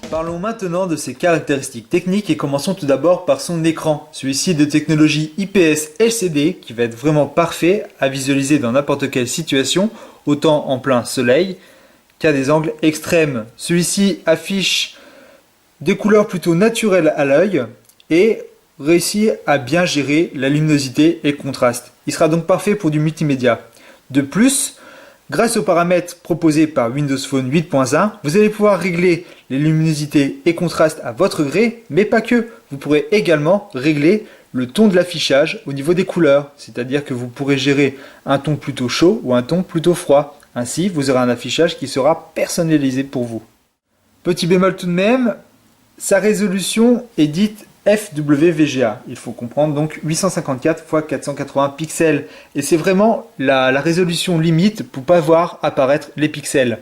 Parlons maintenant de ses caractéristiques techniques et commençons tout d'abord par son écran. Celui-ci est de technologie IPS LCD qui va être vraiment parfait à visualiser dans n'importe quelle situation, autant en plein soleil qu'à des angles extrêmes. Celui-ci affiche des couleurs plutôt naturelles à l'œil et réussit à bien gérer la luminosité et le contraste. Il sera donc parfait pour du multimédia. De plus, grâce aux paramètres proposés par Windows Phone 8.1, vous allez pouvoir régler les luminosités et contrastes à votre gré, mais pas que. Vous pourrez également régler le ton de l'affichage au niveau des couleurs, c'est-à-dire que vous pourrez gérer un ton plutôt chaud ou un ton plutôt froid. Ainsi, vous aurez un affichage qui sera personnalisé pour vous. Petit bémol tout de même, sa résolution est dite FWVGA. Il faut comprendre donc 854 x 480 pixels. Et c'est vraiment la résolution limite pour ne pas voir apparaître les pixels.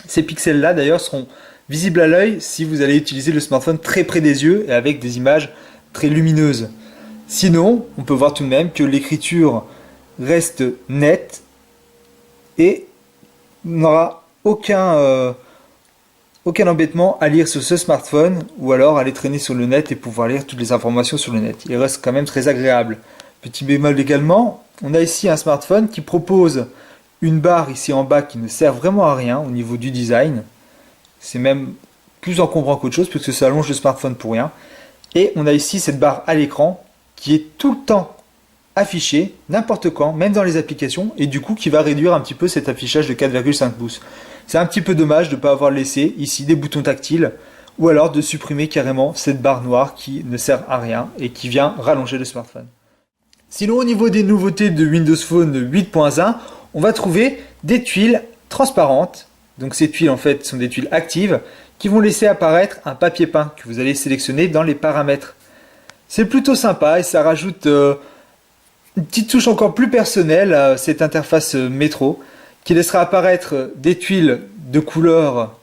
Ces pixels-là d'ailleurs seront visibles à l'œil si vous allez utiliser le smartphone très près des yeux et avec des images très lumineuses. Sinon, on peut voir tout de même que l'écriture reste nette et n'aura aucun embêtement à lire sur ce smartphone ou alors aller traîner sur le net et pouvoir lire toutes les informations sur le net. Il reste quand même très agréable. Petit bémol également, on a ici un smartphone qui propose une barre ici en bas qui ne sert vraiment à rien au niveau du design. C'est même plus encombrant qu'autre chose puisque ça allonge le smartphone pour rien. Et on a ici cette barre à l'écran qui est tout le temps affichée, n'importe quand, même dans les applications, et du coup qui va réduire un petit peu cet affichage de 4,5 pouces. C'est un petit peu dommage de ne pas avoir laissé ici des boutons tactiles ou alors de supprimer carrément cette barre noire qui ne sert à rien et qui vient rallonger le smartphone. Sinon, au niveau des nouveautés de Windows Phone 8.1, on va trouver des tuiles transparentes. Donc ces tuiles en fait sont des tuiles actives qui vont laisser apparaître un papier peint que vous allez sélectionner dans les paramètres. C'est plutôt sympa et ça rajoute une petite touche encore plus personnelle à cette interface métro qui laissera apparaître des tuiles de couleurs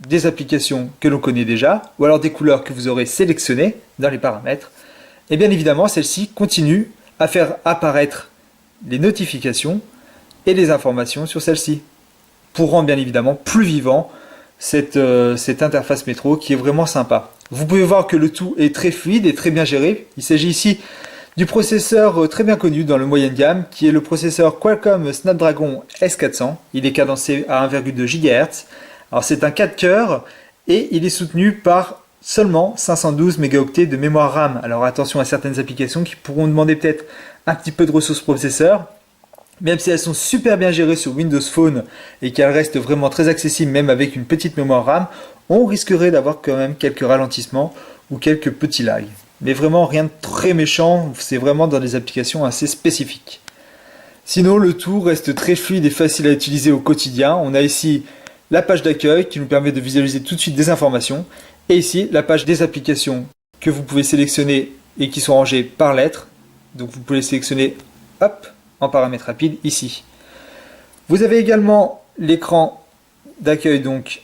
des applications que l'on connaît déjà, ou alors des couleurs que vous aurez sélectionnées dans les paramètres. Et bien évidemment, celle-ci continue à faire apparaître les notifications et les informations sur celle-ci, pour rendre bien évidemment plus vivant cette interface métro qui est vraiment sympa. Vous pouvez voir que le tout est très fluide et très bien géré. Il s'agit ici du processeur très bien connu dans le moyen de gamme, qui est le processeur Qualcomm Snapdragon S400. Il est cadencé à 1,2 GHz. Alors c'est un 4 cœurs et il est soutenu par seulement 512 mégaoctets de mémoire RAM. Alors attention à certaines applications qui pourront demander peut-être un petit peu de ressources processeur. Même si elles sont super bien gérées sur Windows Phone et qu'elles restent vraiment très accessibles même avec une petite mémoire RAM, on risquerait d'avoir quand même quelques ralentissements ou quelques petits lags. Mais vraiment rien de très méchant, c'est vraiment dans des applications assez spécifiques. Sinon le tout reste très fluide et facile à utiliser au quotidien. On a ici la page d'accueil qui nous permet de visualiser tout de suite des informations. Et ici la page des applications que vous pouvez sélectionner et qui sont rangées par lettres. Donc vous pouvez les sélectionner hop, en paramètres rapides ici. Vous avez également l'écran d'accueil donc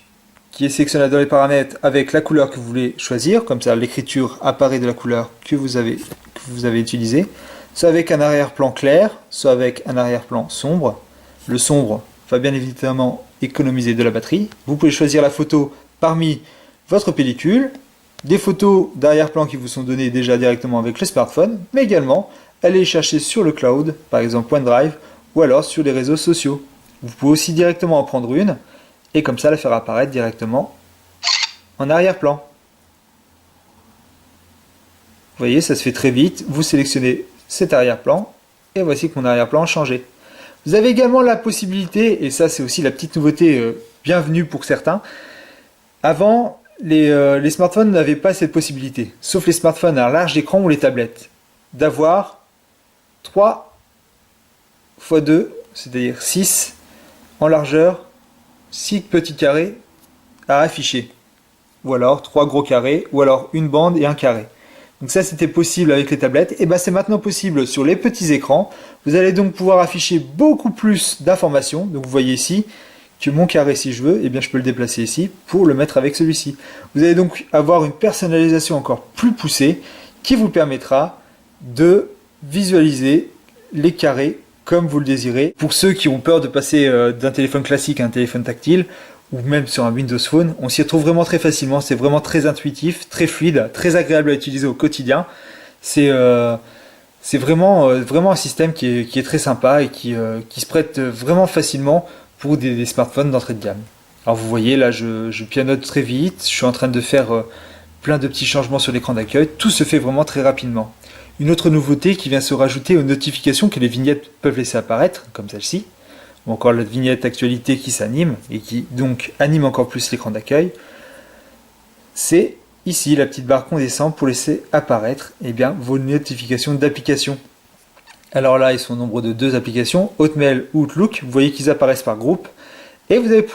qui est sélectionné dans les paramètres avec la couleur que vous voulez choisir, comme ça l'écriture apparaît de la couleur que vous avez utilisée, soit avec un arrière-plan clair, soit avec un arrière-plan sombre. Le sombre va bien évidemment économiser de la batterie. Vous pouvez choisir la photo parmi votre pellicule, des photos d'arrière-plan qui vous sont données déjà directement avec le smartphone, mais également aller les chercher sur le cloud, par exemple OneDrive, ou alors sur les réseaux sociaux. Vous pouvez aussi directement en prendre une, et comme ça la faire apparaître directement en arrière-plan. Vous voyez, ça se fait très vite. Vous sélectionnez cet arrière-plan, et voici que mon arrière-plan a changé. Vous avez également la possibilité, et ça c'est aussi la petite nouveauté bienvenue pour certains, avant les smartphones n'avaient pas cette possibilité, sauf les smartphones à large écran ou les tablettes, d'avoir 3 x 2, c'est-à-dire 6 en largeur, 6 petits carrés à afficher, ou alors 3 gros carrés, ou alors une bande et un carré. Donc ça c'était possible avec les tablettes, et bien c'est maintenant possible sur les petits écrans. Vous allez donc pouvoir afficher beaucoup plus d'informations. Donc vous voyez ici que mon carré, si je veux, et bien je peux le déplacer ici pour le mettre avec celui-ci. Vous allez donc avoir une personnalisation encore plus poussée qui vous permettra de visualiser les carrés comme vous le désirez. Pour ceux qui ont peur de passer d'un téléphone classique à un téléphone tactile, ou même sur un Windows Phone, on s'y retrouve vraiment très facilement. C'est vraiment très intuitif, très fluide, très agréable à utiliser au quotidien. C'est vraiment un système qui est très sympa et qui se prête vraiment facilement pour des smartphones d'entrée de gamme. Alors vous voyez, là je pianote très vite, je suis en train de faire plein de petits changements sur l'écran d'accueil, tout se fait vraiment très rapidement. Une autre nouveauté qui vient se rajouter aux notifications que les vignettes peuvent laisser apparaître, comme celle-ci, ou encore la vignette actualité qui s'anime et qui donc anime encore plus l'écran d'accueil, c'est ici la petite barre qu'on descend pour laisser apparaître vos notifications d'applications. Alors là, ils sont au nombre de 2 applications, Hotmail ou Outlook. Vous voyez qu'ils apparaissent par groupe. Et vous allez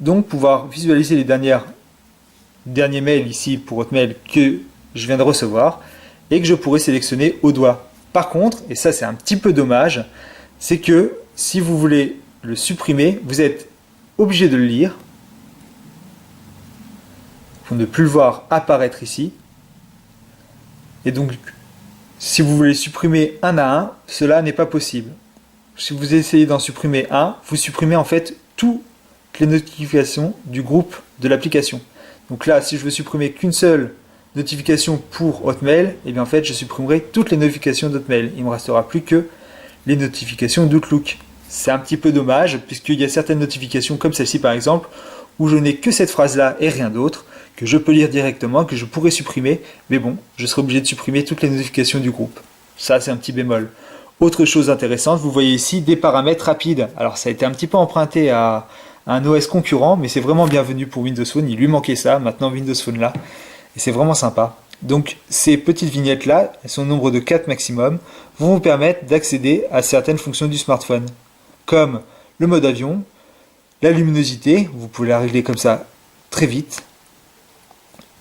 donc pouvoir visualiser les derniers mails ici pour Hotmail que je viens de recevoir et que je pourrais sélectionner au doigt. Par contre, et ça c'est un petit peu dommage, c'est que si vous voulez le supprimer, vous êtes obligé de le lire pour ne plus le voir apparaître ici. Et donc, si vous voulez supprimer un à un, cela n'est pas possible. Si vous essayez d'en supprimer un, vous supprimez en fait toutes les notifications du groupe de l'application. Donc là, si je veux supprimer qu'une seule notification pour Hotmail, et bien en fait, je supprimerai toutes les notifications d'Hotmail. Il ne me restera plus que les notifications d'Outlook. C'est un petit peu dommage, puisqu'il y a certaines notifications, comme celle-ci par exemple, où je n'ai que cette phrase-là et rien d'autre, que je peux lire directement, que je pourrais supprimer, mais bon, je serai obligé de supprimer toutes les notifications du groupe. Ça, c'est un petit bémol. Autre chose intéressante, vous voyez ici des paramètres rapides. Alors, ça a été un petit peu emprunté à un OS concurrent, mais c'est vraiment bienvenu pour Windows Phone. Il lui manquait ça, maintenant Windows Phone là, et c'est vraiment sympa. Donc, ces petites vignettes-là, elles sont au nombre de 4 maximum, vont vous permettre d'accéder à certaines fonctions du smartphone, comme le mode avion, la luminosité, vous pouvez la régler comme ça très vite,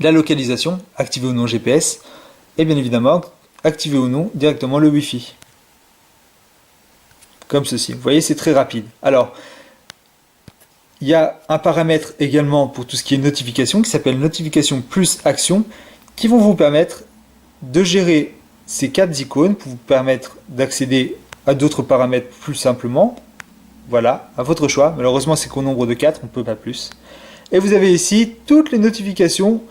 la localisation, activer ou non GPS, et bien évidemment, activer ou non directement le Wi-Fi. Comme ceci. Vous voyez, c'est très rapide. Alors, il y a un paramètre également pour tout ce qui est notification qui s'appelle notification plus action qui vont vous permettre de gérer ces 4 icônes pour vous permettre d'accéder à d'autres paramètres plus simplement. Voilà, à votre choix. Malheureusement, c'est qu'au nombre de 4, on ne peut pas plus. Et vous avez ici toutes les notifications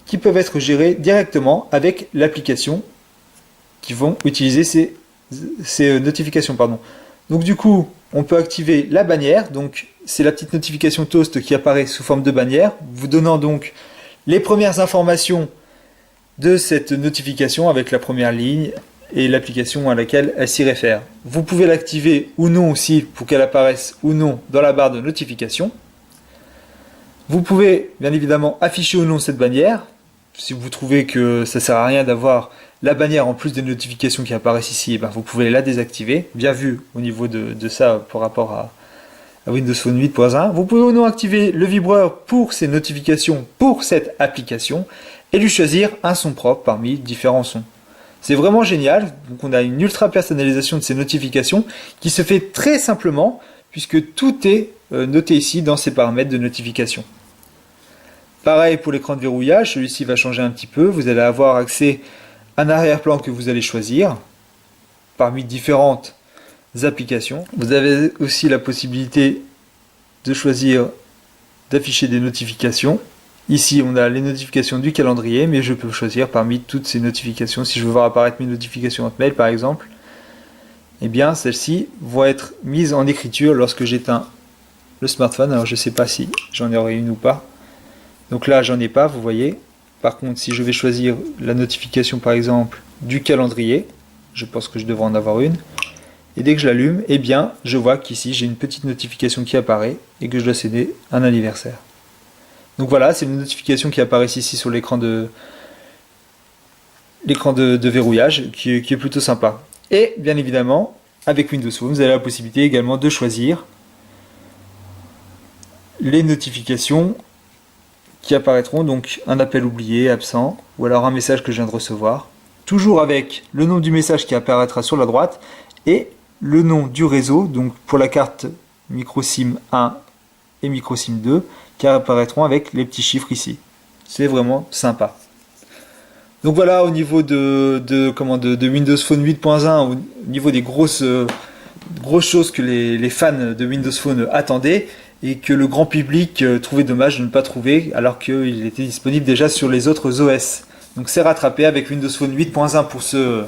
qui peuvent être gérées directement avec l'application qui vont utiliser ces notifications. Donc du coup, on peut activer la bannière. Donc c'est la petite notification Toast qui apparaît sous forme de bannière, vous donnant donc les premières informations de cette notification avec la première ligne et l'application à laquelle elle s'y réfère. Vous pouvez l'activer ou non aussi pour qu'elle apparaisse ou non dans la barre de notification. Vous pouvez bien évidemment afficher ou non cette bannière. Si vous trouvez que ça ne sert à rien d'avoir la bannière en plus des notifications qui apparaissent ici, vous pouvez la désactiver. Bien vu au niveau de ça par rapport à Windows Phone 8.1. Vous pouvez ou non activer le vibreur pour ces notifications, pour cette application, et lui choisir un son propre parmi différents sons. C'est vraiment génial. Donc on a une ultra personnalisation de ces notifications qui se fait très simplement puisque tout est noté ici dans ces paramètres de notification. Pareil pour l'écran de verrouillage, celui-ci va changer un petit peu. Vous allez avoir accès à un arrière-plan que vous allez choisir parmi différentes applications. Vous avez aussi la possibilité de choisir d'afficher des notifications. Ici, on a les notifications du calendrier, mais je peux choisir parmi toutes ces notifications. Si je veux voir apparaître mes notifications Hotmail, par exemple, eh bien, celles-ci vont être mises en écriture lorsque j'éteins le smartphone. Alors, je ne sais pas si j'en aurai une ou pas. Donc là, j'en ai pas, vous voyez. Par contre, si je vais choisir la notification, par exemple, du calendrier, je pense que je devrais en avoir une. Et dès que je l'allume, eh bien, je vois qu'ici, j'ai une petite notification qui apparaît et que je dois céder un anniversaire. Donc voilà, c'est une notification qui apparaît ici sur l'écran de verrouillage qui est plutôt sympa. Et bien évidemment, avec Windows Phone, vous avez la possibilité également de choisir les notifications qui apparaîtront, donc un appel oublié, absent, ou alors un message que je viens de recevoir. Toujours avec le nom du message qui apparaîtra sur la droite et le nom du réseau, donc pour la carte microSIM 1 et microSIM 2, qui apparaîtront avec les petits chiffres ici. C'est vraiment sympa. Donc voilà, au niveau de Windows Phone 8.1, au niveau des grosses choses que les fans de Windows Phone attendaient, et que le grand public trouvait dommage de ne pas trouver alors qu'il était disponible déjà sur les autres OS. Donc c'est rattrapé avec Windows Phone 8.1 pour ce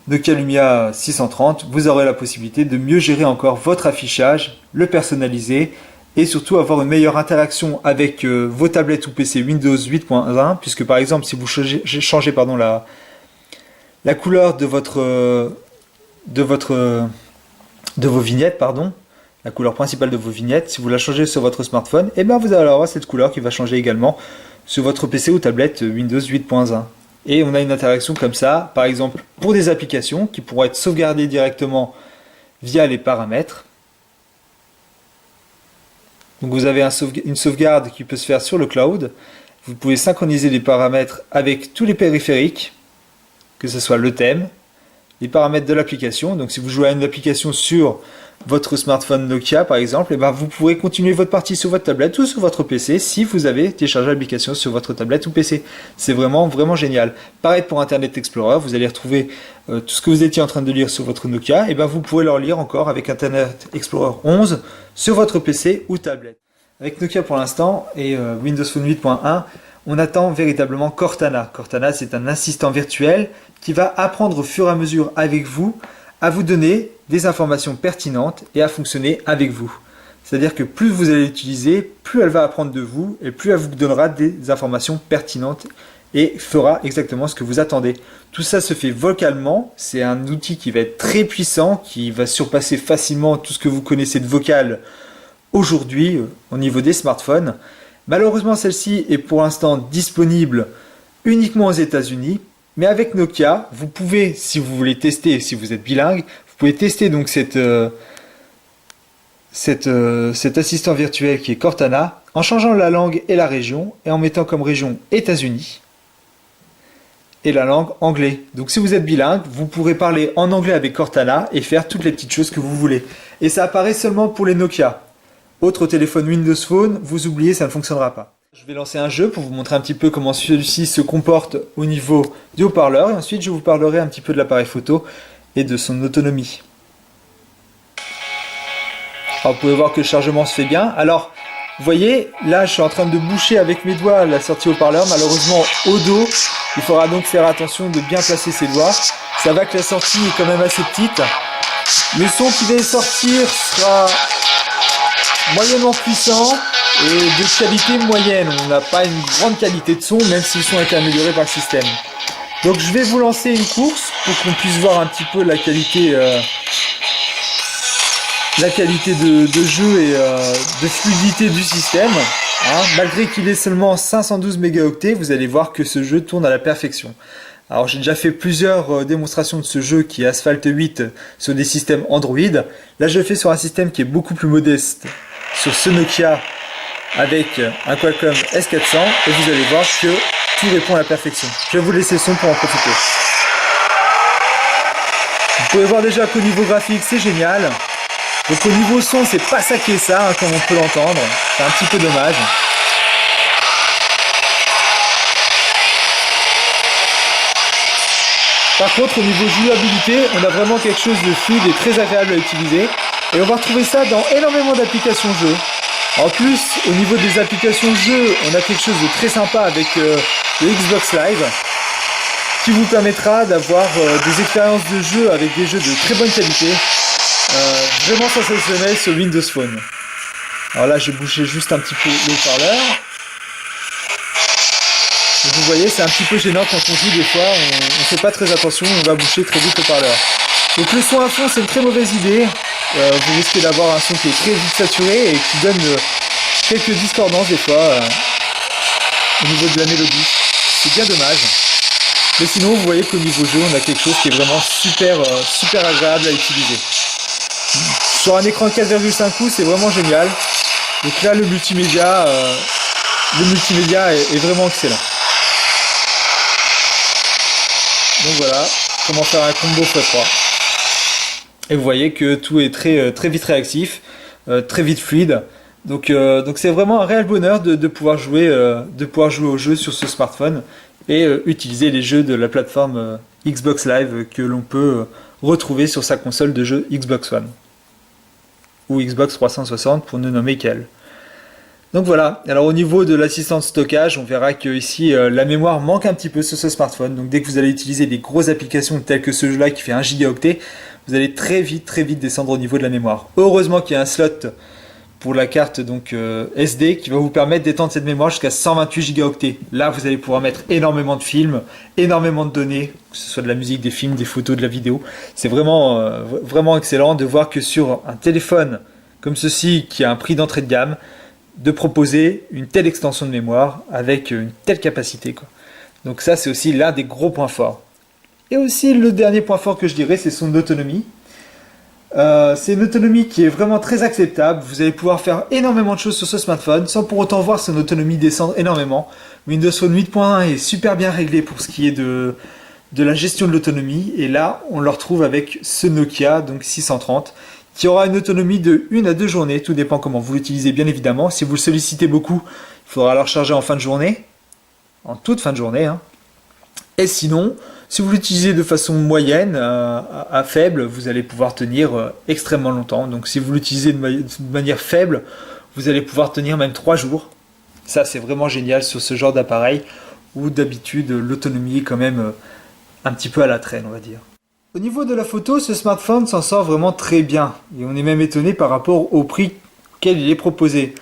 Nokia Lumia 630. Vous aurez la possibilité de mieux gérer encore votre affichage, le personnaliser et surtout avoir une meilleure interaction avec vos tablettes ou PC Windows 8.1, puisque par exemple si vous changez la couleur de vos vignettes, la couleur principale de vos vignettes, si vous la changez sur votre smartphone, et bien vous allez avoir cette couleur qui va changer également sur votre PC ou tablette Windows 8.1. Et on a une interaction comme ça, par exemple pour des applications qui pourront être sauvegardées directement via les paramètres. Donc vous avez une sauvegarde qui peut se faire sur le cloud. Vous pouvez synchroniser les paramètres avec tous les périphériques, que ce soit le thème, les paramètres de l'application. Donc si vous jouez à une application sur votre smartphone Nokia par exemple, et ben vous pourrez continuer votre partie sur votre tablette ou sur votre PC si vous avez téléchargé l'application sur votre tablette ou PC. C'est vraiment génial. Pareil pour Internet Explorer, vous allez retrouver tout ce que vous étiez en train de lire sur votre Nokia, et ben vous pourrez le relire encore avec Internet Explorer 11 sur votre PC ou tablette. Avec Nokia pour l'instant et Windows Phone 8.1, on attend véritablement Cortana. Cortana, c'est un assistant virtuel qui va apprendre au fur et à mesure avec vous à vous donner des informations pertinentes et à fonctionner avec vous. C'est-à-dire que plus vous allez l'utiliser, plus elle va apprendre de vous et plus elle vous donnera des informations pertinentes et fera exactement ce que vous attendez. Tout ça se fait vocalement, c'est un outil qui va être très puissant, qui va surpasser facilement tout ce que vous connaissez de vocal aujourd'hui au niveau des smartphones. Malheureusement, celle-ci est pour l'instant disponible uniquement aux États-Unis. Mais avec Nokia, vous pouvez, si vous voulez tester, si vous êtes bilingue, vous pouvez tester donc cet assistant virtuel qui est Cortana en changeant la langue et la région et en mettant comme région États-Unis et la langue anglais. Donc si vous êtes bilingue, vous pourrez parler en anglais avec Cortana et faire toutes les petites choses que vous voulez. Et ça apparaît seulement pour les Nokia. Autre téléphone Windows Phone, vous oubliez, ça ne fonctionnera pas. Je vais lancer un jeu pour vous montrer un petit peu comment celui-ci se comporte au niveau du haut-parleur et ensuite je vous parlerai un petit peu de l'appareil photo et de son autonomie. Alors, vous pouvez voir que le chargement se fait bien. Alors vous voyez, là je suis en train de boucher avec mes doigts la sortie haut-parleur, malheureusement au dos. Il faudra donc faire attention de bien placer ses doigts. Ça va que la sortie est quand même assez petite. Le son qui va sortir sera moyennement puissant et de qualité moyenne. On n'a pas une grande qualité de son, même si le son a été amélioré par le système. Donc je vais vous lancer une course pour qu'on puisse voir un petit peu la qualité de jeu et de fluidité du système. Malgré qu'il ait seulement 512 mégaoctets, vous allez voir que ce jeu tourne à la perfection. Alors j'ai déjà fait plusieurs démonstrations de ce jeu qui est Asphalt 8 sur des systèmes Android. Là je le fais sur un système qui est beaucoup plus modeste, sur ce Nokia avec un Qualcomm S400 et vous allez voir que tout répond à la perfection. Je vais vous laisser le son pour en profiter. Vous pouvez voir déjà qu'au niveau graphique c'est génial. Donc au niveau son c'est pas ça qui est ça, comme on peut l'entendre. C'est un petit peu dommage. Par contre, au niveau jouabilité, on a vraiment quelque chose de fluide et très agréable à utiliser. Et on va retrouver ça dans énormément d'applications jeux. En plus, au niveau des applications jeux, on a quelque chose de très sympa avec le Xbox Live, qui vous permettra d'avoir des expériences de jeu avec des jeux de très bonne qualité. Vraiment sensationnel sur Windows Phone. Alors là, j'ai bouché juste un petit peu le haut-parleur. Vous voyez, c'est un petit peu gênant quand on joue des fois, on ne fait pas très attention, on va boucher très vite le parleur. Donc le son à fond, c'est une très mauvaise idée. Vous risquez d'avoir un son qui est très vite saturé et qui donne quelques discordances des fois au niveau de la mélodie. C'est bien dommage. Mais sinon, vous voyez qu'au niveau jeu, on a quelque chose qui est vraiment super agréable à utiliser. Sur un écran 4,5 pouces, c'est vraiment génial. Donc là, le multimédia est vraiment excellent. Donc voilà, comment faire un combo x3. Et vous voyez que tout est très vite réactif, très vite fluide. Donc c'est vraiment un réel bonheur de pouvoir jouer au jeu sur ce smartphone et utiliser les jeux de la plateforme Xbox Live que l'on peut retrouver sur sa console de jeu Xbox One. ou Xbox 360 pour ne nommer qu'elle. Donc voilà, alors au niveau de l'assistant de stockage, on verra que ici la mémoire manque un petit peu sur ce smartphone. Donc dès que vous allez utiliser des grosses applications telles que ce jeu-là qui fait 1 gigaoctet, vous allez très vite descendre au niveau de la mémoire. Heureusement qu'il y a un slot pour la carte donc SD qui va vous permettre d'étendre cette mémoire jusqu'à 128 gigaoctets. Là, vous allez pouvoir mettre énormément de films, énormément de données, que ce soit de la musique, des films, des photos, de la vidéo. C'est vraiment excellent de voir que sur un téléphone comme ceci, qui a un prix d'entrée de gamme, de proposer une telle extension de mémoire avec une telle capacité, quoi. Donc ça, c'est aussi l'un des gros points forts. Et aussi, le dernier point fort que je dirais, c'est son autonomie. C'est une autonomie qui est vraiment très acceptable. Vous allez pouvoir faire énormément de choses sur ce smartphone sans pour autant voir son autonomie descendre énormément. Windows Phone 8.1 est super bien réglé pour ce qui est de la gestion de l'autonomie. Et là, on le retrouve avec ce Nokia donc 630 qui aura une autonomie de 1 à 2 journées. Tout dépend comment vous l'utilisez, bien évidemment. Si vous le sollicitez beaucoup, il faudra le recharger en fin de journée, en toute fin de journée, hein. Et sinon, si vous l'utilisez de façon moyenne, à faible, vous allez pouvoir tenir extrêmement longtemps. Donc si vous l'utilisez de manière faible, vous allez pouvoir tenir même 3 jours. Ça, c'est vraiment génial sur ce genre d'appareil où d'habitude l'autonomie est quand même un petit peu à la traîne, on va dire. Au niveau de la photo, ce smartphone s'en sort vraiment très bien. Et on est même étonné par rapport au prix auquel il est proposé.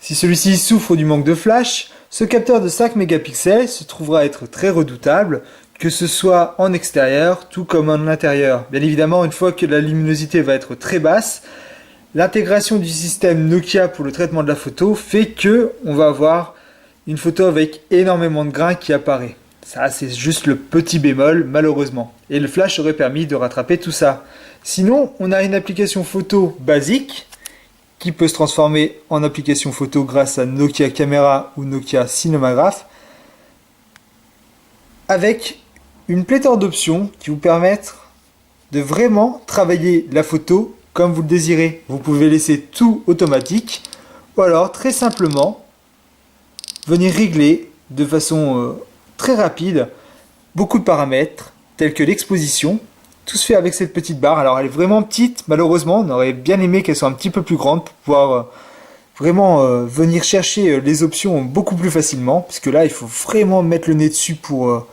Si celui-ci souffre du manque de flash, ce capteur de 5 mégapixels se trouvera être très redoutable, que ce soit en extérieur tout comme en intérieur. Bien évidemment, une fois que la luminosité va être très basse, l'intégration du système Nokia pour le traitement de la photo fait que on va avoir une photo avec énormément de grains qui apparaît. Ça, c'est juste le petit bémol, malheureusement. Et le flash aurait permis de rattraper tout ça. Sinon, on a une application photo basique qui peut se transformer en application photo grâce à Nokia Camera ou Nokia Cinematograph, avec une pléthore d'options qui vous permettent de vraiment travailler la photo comme vous le désirez. Vous pouvez laisser tout automatique, ou alors très simplement venir régler de façon très rapide beaucoup de paramètres tels que l'exposition. Tout se fait avec cette petite barre. Alors elle est vraiment petite, malheureusement. On aurait bien aimé qu'elle soit un petit peu plus grande pour pouvoir vraiment venir chercher les options beaucoup plus facilement. Puisque là, il faut vraiment mettre le nez dessus pour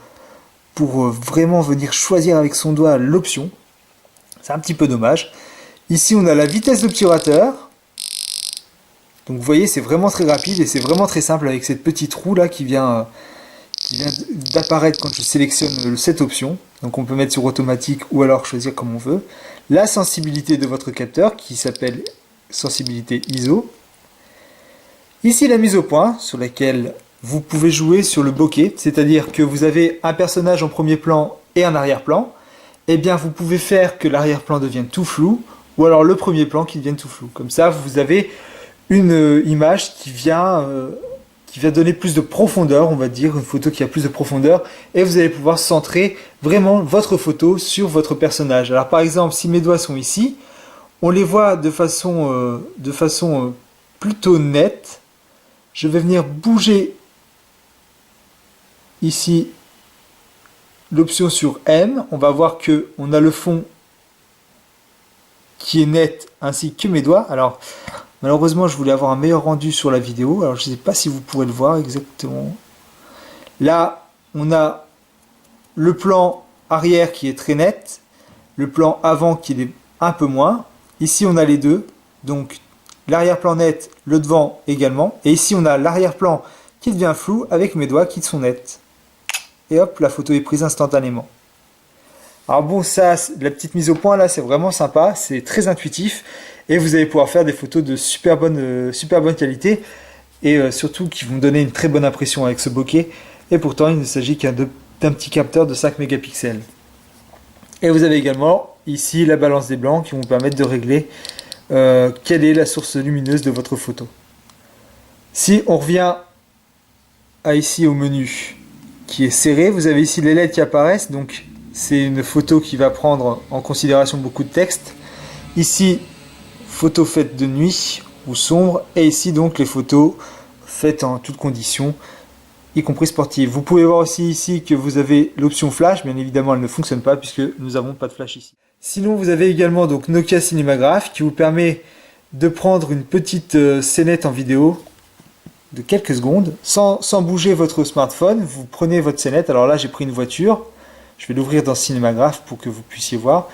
vraiment venir choisir avec son doigt l'option. C'est un petit peu dommage. Ici, on a la vitesse d'obturateur. Donc vous voyez, c'est vraiment très rapide et c'est vraiment très simple avec cette petite roue là qui vient d'apparaître quand je sélectionne cette option. Donc on peut mettre sur automatique ou alors choisir comme on veut. La sensibilité de votre capteur qui s'appelle sensibilité ISO. Ici la mise au point sur laquelle vous pouvez jouer sur le bokeh, c'est-à-dire que vous avez un personnage en premier plan et un arrière-plan. Et bien vous pouvez faire que l'arrière-plan devienne tout flou ou alors le premier plan qui devienne tout flou. Comme ça vous avez une image qui vient donner plus de profondeur, on va dire, une photo qui a plus de profondeur, et vous allez pouvoir centrer vraiment votre photo sur votre personnage. Alors par exemple, si mes doigts sont ici, on les voit de façon plutôt nette. Je vais venir bouger ici l'option sur M, on va voir que on a le fond qui est net ainsi que mes doigts. Alors malheureusement, je voulais avoir un meilleur rendu sur la vidéo. Alors, je ne sais pas si vous pourrez le voir exactement. Là, on a le plan arrière qui est très net. Le plan avant qui est un peu moins. Ici, on a les deux. Donc, l'arrière-plan net, le devant également. Et ici, on a l'arrière-plan qui devient flou avec mes doigts qui sont nets. Et hop, la photo est prise instantanément. Alors bon, ça, la petite mise au point là, c'est vraiment sympa. C'est très intuitif. Et vous allez pouvoir faire des photos de super bonne qualité et surtout qui vont donner une très bonne impression avec ce bokeh. Et pourtant, il ne s'agit qu'un petit capteur de 5 mégapixels. Et vous avez également ici la balance des blancs qui vont vous permettre de régler quelle est la source lumineuse de votre photo. Si on revient ici au menu qui est serré, vous avez ici les LED qui apparaissent. Donc c'est une photo qui va prendre en considération beaucoup de texte. Ici, photos faites de nuit ou sombre, et ici donc les photos faites en toutes conditions, y compris sportives. Vous pouvez voir aussi ici que vous avez l'option flash, bien évidemment elle ne fonctionne pas puisque nous n'avons pas de flash ici. Sinon vous avez également donc Nokia Cinematograph qui vous permet de prendre une petite scénette en vidéo de quelques secondes, sans bouger votre smartphone. Vous prenez votre scénette, alors là j'ai pris une voiture, je vais l'ouvrir dans Cinémagraphe pour que vous puissiez voir,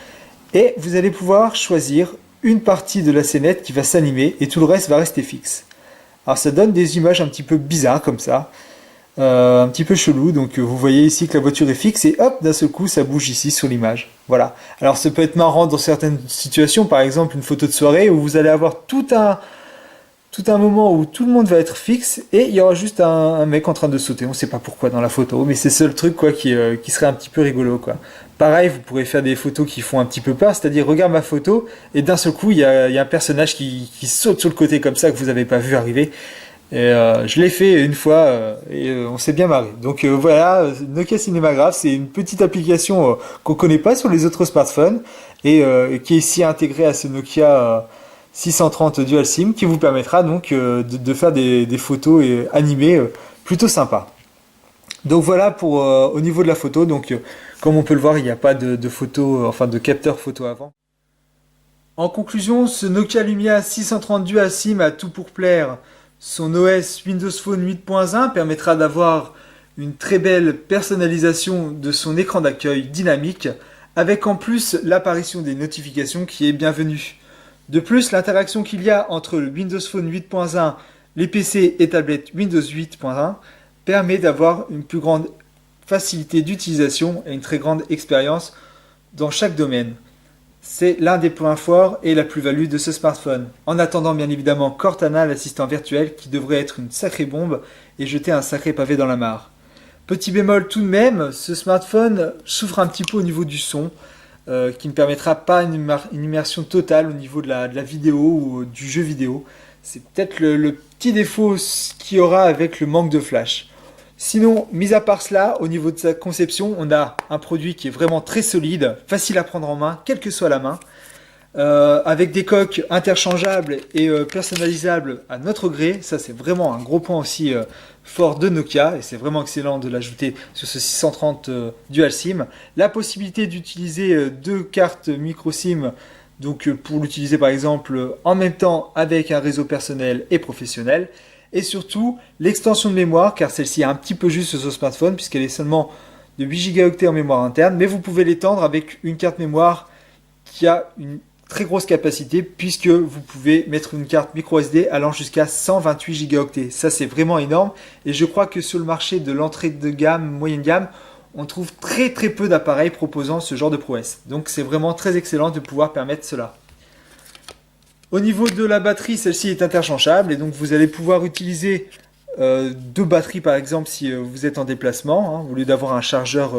et vous allez pouvoir choisir une partie de la scénette qui va s'animer et tout le reste va rester fixe. Alors ça donne des images un petit peu bizarres comme ça, un petit peu chelou, donc vous voyez ici que la voiture est fixe et hop, d'un seul coup ça bouge ici sur l'image. Voilà. Alors ça peut être marrant dans certaines situations, par exemple une photo de soirée où vous allez avoir tout un moment où tout le monde va être fixe et il y aura juste un mec en train de sauter. On ne sait pas pourquoi dans la photo, mais c'est le seul truc quoi qui serait un petit peu rigolo quoi. Pareil, vous pourrez faire des photos qui font un petit peu peur, c'est-à-dire regarde ma photo et d'un seul coup il y a un personnage qui saute sur le côté comme ça que vous n'avez pas vu arriver. Et je l'ai fait une fois et on s'est bien marré. Donc voilà, Nokia Cinémagraphe, c'est une petite application qu'on connaît pas sur les autres smartphones et qui est ici intégrée à ce Nokia 630 Dual SIM qui vous permettra donc de faire des photos animées plutôt sympas. Donc voilà pour au niveau de la photo. Donc comme on peut le voir, il n'y a pas de photo, enfin de capteur photo avant. En conclusion, ce Nokia Lumia 630 Dual SIM a tout pour plaire. Son OS Windows Phone 8.1 permettra d'avoir une très belle personnalisation de son écran d'accueil dynamique, avec en plus l'apparition des notifications qui est bienvenue. De plus, l'interaction qu'il y a entre le Windows Phone 8.1, les PC et tablettes Windows 8.1 permet d'avoir une plus grande facilité d'utilisation et une très grande expérience dans chaque domaine. C'est l'un des points forts et la plus-value de ce smartphone. En attendant bien évidemment Cortana, l'assistant virtuel, qui devrait être une sacrée bombe et jeter un sacré pavé dans la mare. Petit bémol tout de même, ce smartphone souffre un petit peu au niveau du son, qui ne permettra pas une immersion totale au niveau de la vidéo ou du jeu vidéo. C'est peut-être le petit défaut qu'il y aura avec le manque de flash. Sinon, mis à part cela, au niveau de sa conception, on a un produit qui est vraiment très solide, facile à prendre en main, quelle que soit la main, avec des coques interchangeables et personnalisables à notre gré. Ça, c'est vraiment un gros point aussi fort de Nokia, et c'est vraiment excellent de l'ajouter sur ce 630 Dual SIM. La possibilité d'utiliser deux cartes micro SIM, donc pour l'utiliser par exemple en même temps avec un réseau personnel et professionnel. Et surtout l'extension de mémoire, car celle-ci est un petit peu juste sur ce smartphone puisqu'elle est seulement de 8 Go en mémoire interne, mais vous pouvez l'étendre avec une carte mémoire qui a une très grosse capacité puisque vous pouvez mettre une carte micro SD allant jusqu'à 128 Go. Ça c'est vraiment énorme et je crois que sur le marché de l'entrée de gamme, moyenne gamme, on trouve très peu d'appareils proposant ce genre de prouesse. Donc c'est vraiment très excellent de pouvoir permettre cela. Au niveau de la batterie, celle-ci est interchangeable et donc vous allez pouvoir utiliser deux batteries par exemple si vous êtes en déplacement, au lieu d'avoir un chargeur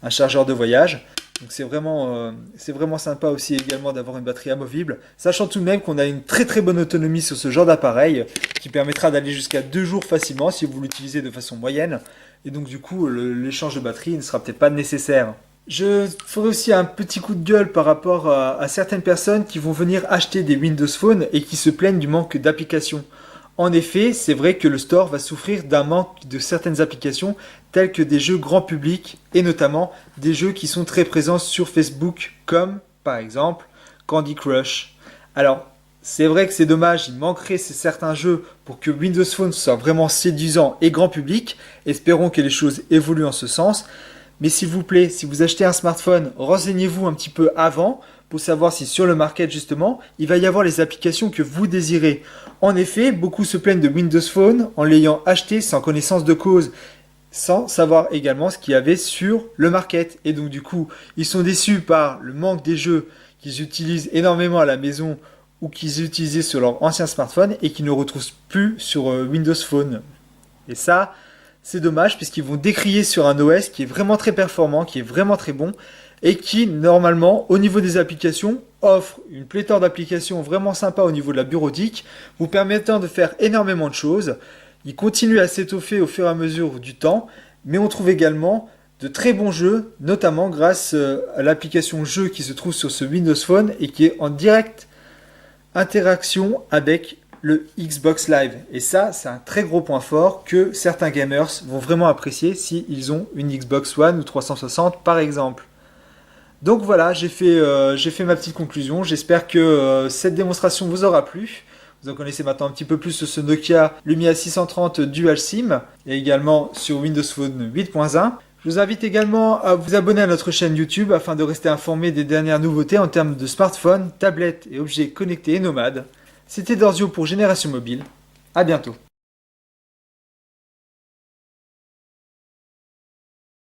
de voyage. Donc c'est vraiment sympa aussi également d'avoir une batterie amovible, sachant tout de même qu'on a une très bonne autonomie sur ce genre d'appareil qui permettra d'aller jusqu'à 2 jours facilement si vous l'utilisez de façon moyenne. Et donc du coup l'échange de batterie ne sera peut-être pas nécessaire. Je ferai aussi un petit coup de gueule par rapport à certaines personnes qui vont venir acheter des Windows Phone et qui se plaignent du manque d'applications. En effet, c'est vrai que le store va souffrir d'un manque de certaines applications telles que des jeux grand public et notamment des jeux qui sont très présents sur Facebook comme par exemple Candy Crush. Alors c'est vrai que c'est dommage, il manquerait certains jeux pour que Windows Phone soit vraiment séduisant et grand public. Espérons que les choses évoluent en ce sens. Mais s'il vous plaît, si vous achetez un smartphone, renseignez-vous un petit peu avant pour savoir si sur le market justement, il va y avoir les applications que vous désirez. En effet, beaucoup se plaignent de Windows Phone en l'ayant acheté sans connaissance de cause, sans savoir également ce qu'il y avait sur le market. Et donc du coup, ils sont déçus par le manque des jeux qu'ils utilisent énormément à la maison ou qu'ils utilisaient sur leur ancien smartphone et qu'ils ne retrouvent plus sur Windows Phone. Et ça, c'est dommage puisqu'ils vont décrier sur un OS qui est vraiment très performant, qui est vraiment très bon et qui normalement au niveau des applications offre une pléthore d'applications vraiment sympas au niveau de la bureautique, vous permettant de faire énormément de choses. Il continue à s'étoffer au fur et à mesure du temps, mais on trouve également de très bons jeux, notamment grâce à l'application jeu qui se trouve sur ce Windows Phone et qui est en directe interaction avec le Xbox Live. Et ça, c'est un très gros point fort que certains gamers vont vraiment apprécier s'ils ont une Xbox One ou 360 par exemple. Donc voilà, j'ai fait ma petite conclusion. J'espère que cette démonstration vous aura plu. Vous en connaissez maintenant un petit peu plus sur ce Nokia Lumia 630 Dual SIM et également sur Windows Phone 8.1. Je vous invite également à vous abonner à notre chaîne YouTube afin de rester informé des dernières nouveautés en termes de smartphones, tablettes et objets connectés et nomades. C'était Dorzio pour Génération Mobile. À bientôt.